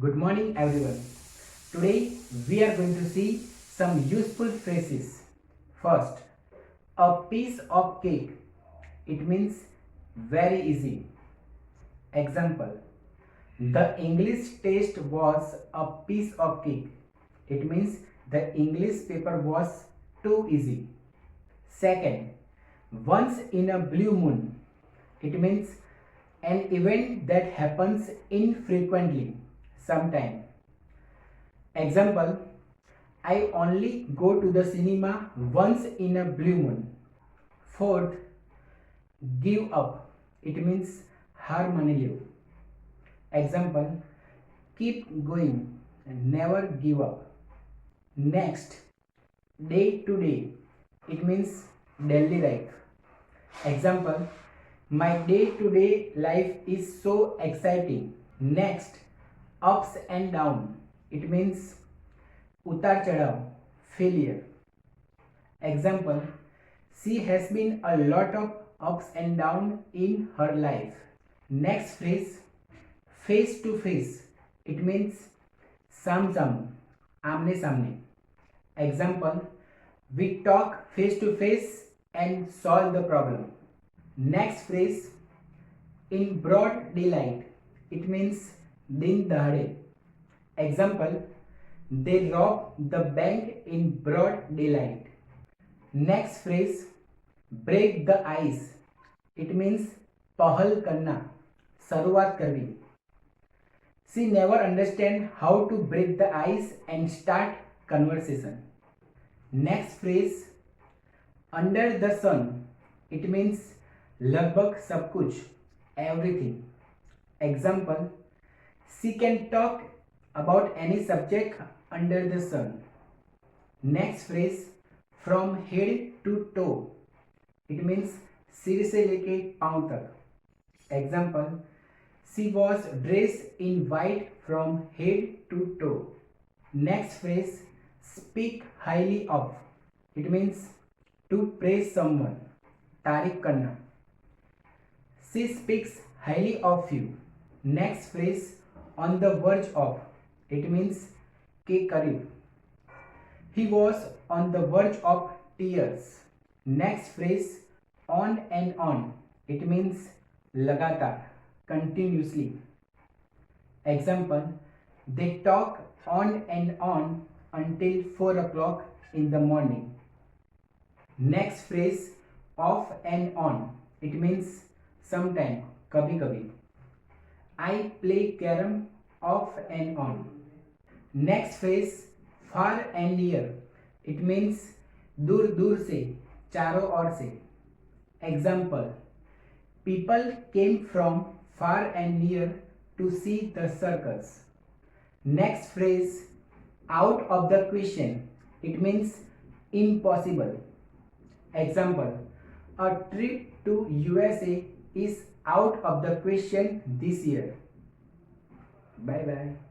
Good morning, everyone. Today we are going to see some useful phrases. First, a piece of cake. It means very easy. Example, the English test was a piece of cake. It means the English paper was too easy. Second, once in a blue moon. It means an event that happens infrequently, sometime. Example, I only go to the cinema once in a blue moon. Fourth, give up. It means har mani lieu. Example, keep going and never give up. Next, day to day. It means daily life. Example, my day to day life is so exciting. Next, ups and down. It means utar chadav, failure. Example, she has been a lot of ups and downs in her life. Next phrase, face to face. It means samsam, amne samne. Example, we talk face to face and solve the problem. Next phrase, in broad daylight. It means din dahade. Example, they robbed the bank in broad daylight. Next phrase, break the ice. It means pahal karna, sharuat karvi. She never understand how to break the ice and start conversation. Next phrase, under the sun. It means lagbhag sab kuch, everything. Example, she can talk about any subject under the sun. Next phrase, from head to toe. It means सिर से लेके पांव तक. Example, she was dressed in white from head to toe. Next phrase, speak highly of. It means to praise someone. तारीफ करना. She speaks highly of you. Next phrase, on the verge of. It means के करीब. He was on the verge of tears. Next phrase, on and on. It means लगातार, continuously. Example, they talk on and on until 4 o'clock in the morning. Next phrase, off and on. It means sometime, kabhi kabhi. I play carom off and on. Next phrase, far and near. It means दूर दूर से, चारों ओर से. Example, people came from far and near to see the circus. Next phrase, out of the question. It means impossible. Example, a trip to USA is out of the question this year. Bye bye.